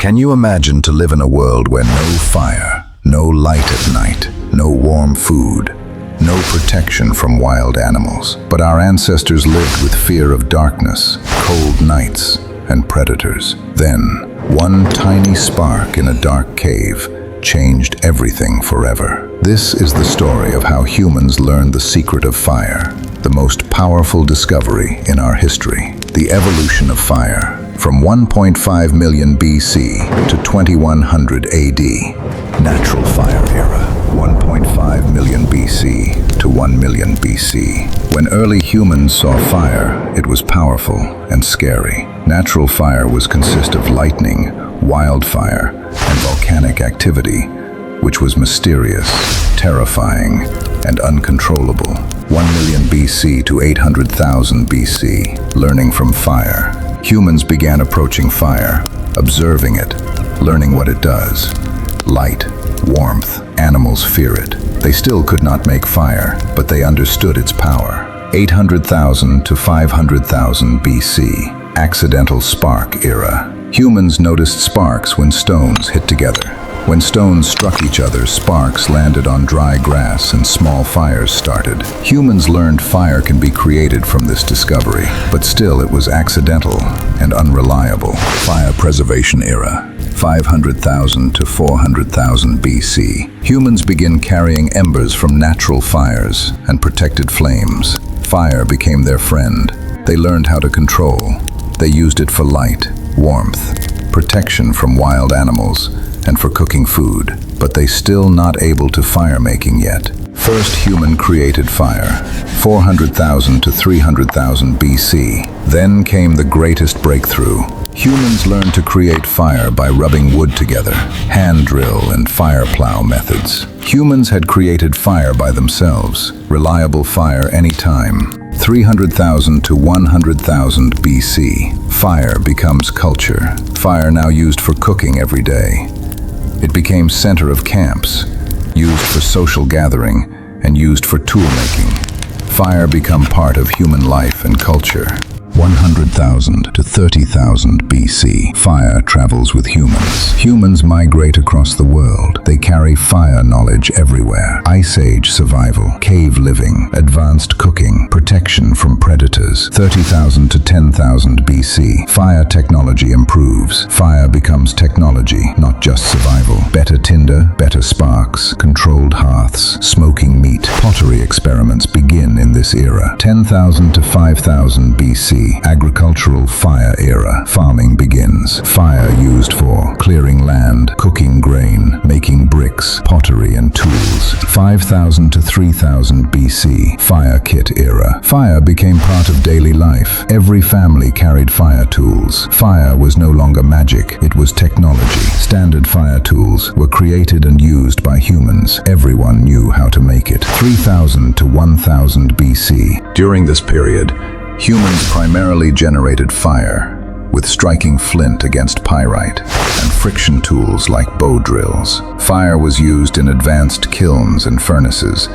Can you imagine to live in a world where no fire, no light at night, no warm food, no protection from wild animals? But our ancestors lived with fear of darkness, cold nights, and predators. Then, one tiny spark in a dark cave changed everything forever. This is the story of how humans learned the secret of fire, the most powerful discovery in our history. The evolution of fire, from 1.5 million BC to 2100 AD. Natural fire era, 1.5 million BC to 1 million BC. When early humans saw fire, it was powerful and scary. Natural fire was consist of lightning, wildfire, and volcanic activity, which was mysterious, terrifying, and uncontrollable. 1 million BC to 800,000 BC. Learning from fire. Humans began approaching fire, observing it, learning what it does. Light, warmth, animals fear it. They still could not make fire, but they understood its power. 800,000 to 500,000 BC. Accidental spark era. Humans noticed sparks when stones hit together. When stones struck each other, sparks landed on dry grass and small fires started. Humans learned fire can be created from this discovery, but still it was accidental and unreliable. Fire preservation era, 500,000 to 400,000 BC. Humans begin carrying embers from natural fires and protected flames. Fire became their friend. They learned how to control. They used it for light, warmth, protection from wild animals, and for cooking food, but they still not able to fire making yet. First human created fire, 400,000 to 300,000 BC. Then came the greatest breakthrough. Humans learned to create fire by rubbing wood together, hand drill and fire plow methods. Humans had created fire by themselves, reliable fire anytime. 300,000 to 100,000 BC. Fire becomes culture. Fire now used for cooking every day. It became center of camps, used for social gathering, and used for tool making. Fire become part of human life and culture. 100,000 to 30,000 BC. Fire travels with humans. Humans migrate across the world. They carry fire knowledge everywhere. Ice Age survival, cave living, advanced cooking, protection from predators. 30,000 to 10,000 BC. Fire technology improves. Fire becomes technology, not just survival. Better tinder, better sparks, controlled hearths, smoking meat. Pottery experiments begin in this era. 10,000 to 5,000 BC. Agricultural fire era. Farming begins. Fire used for clearing land, cooking grain, making bricks, pottery and tools. 5,000 to 3,000 BC. Fire kit era. Fire became part of daily life. Every family carried fire tools. Fire was no longer magic, it was technology. Standard fire tools were created and used by humans. Everyone knew how to make it. 3,000 to 1,000 BC. During this period, humans primarily generated fire, with striking flint against pyrite, and friction tools like bow drills. Fire was used in advanced kilns and furnaces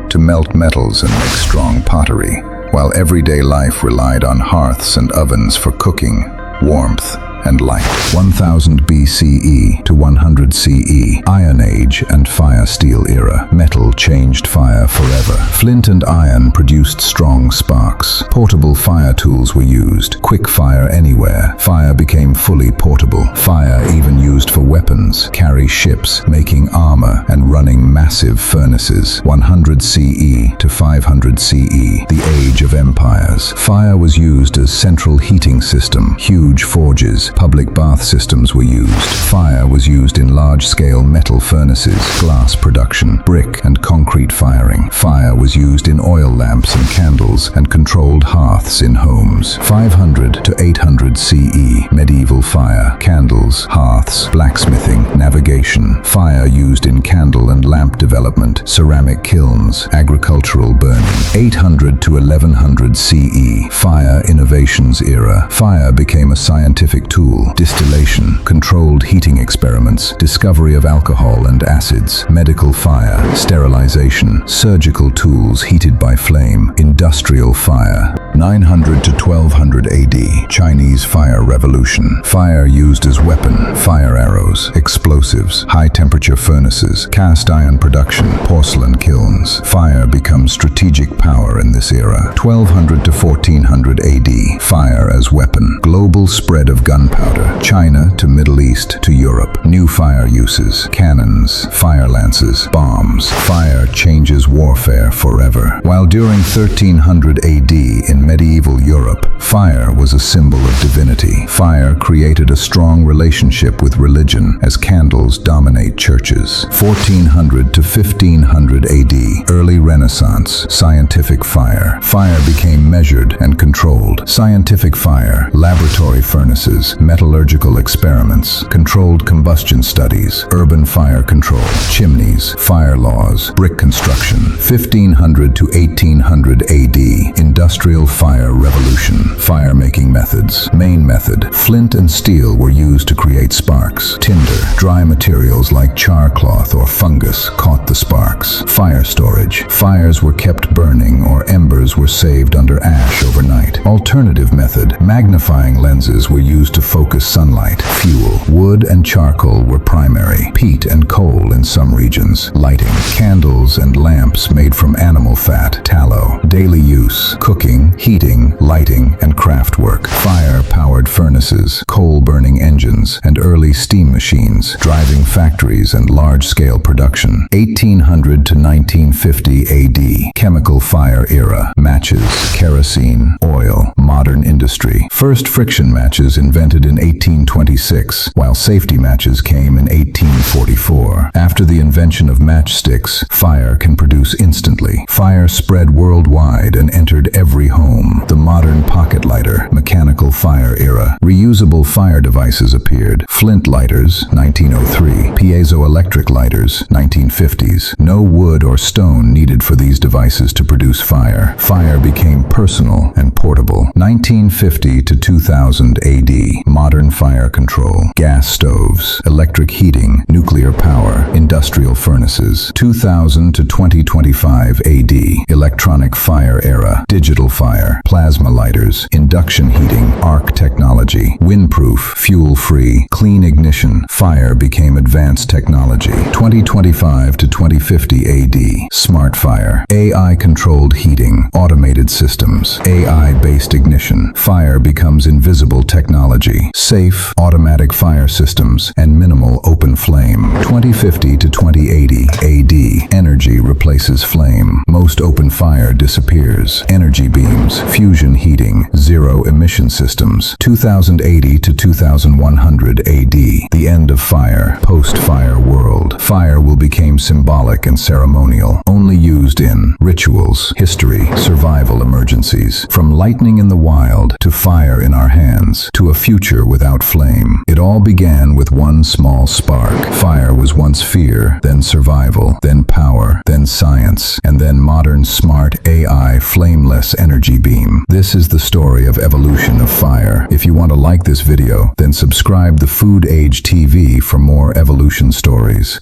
to melt metals and make strong pottery, while everyday life relied on hearths and ovens for cooking, warmth, and light. 1000 BCE to 100 CE. Iron Age and Fire Steel era. Metal changed fire forever. Flint and iron produced strong sparks. Portable fire tools were used. Quick fire anywhere. Fire became fully portable. Fire even used for weapons, carry ships, making armor, and running massive furnaces. 100 CE to 500 CE. The Age of Empires. Fire was used as central heating system. Huge forges, public bath systems were used. Fire was used in large-scale metal furnaces, glass production, brick and concrete firing. Fire was used in oil lamps and candles and controlled hearths in homes. 500 to 800 CE. Medieval fire, candles, hearths, blacksmithing, heating, navigation, fire used in candle and lamp development, ceramic kilns, agricultural burning. 800 to 1100 CE, fire innovations era. Fire became a scientific tool. Distillation, controlled heating experiments, discovery of alcohol and acids, medical fire, sterilization, surgical tools heated by flame, industrial fire. 900 to 1200 AD, Chinese fire revolution. Fire used as weapon, fire arrows, explosives, high-temperature furnaces, cast iron production, porcelain kilns. Fire becomes strategic power in this era. 1200 to 1400 AD, fire as weapon. Global spread of gunpowder, China to Middle East to Europe. New fire uses, cannons, fire lances, bombs. Fire changes warfare forever. While during 1300 AD in medieval Europe, fire was a symbol of divinity. Fire created a strong relationship with religion as candles dominate churches. 1400 to 1500 AD, early Renaissance, scientific fire. Fire became measured and controlled. Scientific fire, laboratory furnaces, metallurgical experiments, controlled combustion studies, urban fire control, chimneys, fire laws, brick construction. 1500 to 1800 AD, industrial fire revolution. Fire making methods. Main method, flint and steel were used to create sparks. Tinder, dry materials like char cloth or fungus caught the sparks. Fire storage, fires were kept burning or embers were saved under ash overnight. Alternative method, magnifying lenses were used to focus sunlight. Fuel, wood and charcoal were primary. Peat and coal in some regions. Lighting, candles and lamps made from animal fat, tallow. Daily use, cooking, heating, lighting, and craft work. Fire-powered furnaces, coal-burning engines, and early steam machines, driving factories and large-scale production. 1800 to 1950 AD, chemical fire era. Matches, kerosene, oil, modern industry. First friction matches invented in 1826, while safety matches came in 1844. After the invention of matchsticks, fire can produce instantly. Fire spread worldwide and entered every home. The modern pocket lighter, mechanical fire era. Reusable fire devices appeared. Flint lighters, 1903. Piezoelectric lighters, 1950s. No wood or stone needed for these devices to produce fire. Fire became personal and portable. 1950 to 2000 AD, modern fire control. Gas stoves, electric heating, nuclear power, industrial furnaces. 2000 to 2025 AD, electronic fire era. Digital fire, plasma lighters, induction heating, arc technology, windproof, fuel-free, clean ignition. Fire became advanced technology. 2025 to 2050 AD, smart fire, AI-controlled heating, automated systems, AI-based ignition. Fire becomes invisible technology, safe, automatic fire systems, and minimal open flame. 2050 to 2080 AD, energy replaces flame. Most open fire disappears. Energy beams, fusion heating, zero emission systems. 2080 to 2100 AD, the end of fire, post-fire world. Fire will become symbolic and ceremonial, only used in rituals, history, survival emergencies. From lightning in the wild to fire in our hands to a future without flame. It all began with one small spark. Fire was once fear, then survival, then power, then science, and then modern smart AI flameless energy beam. This is the story of evolution of fire. If you want to like this video, then subscribe the Food Age TV for more evolution stories.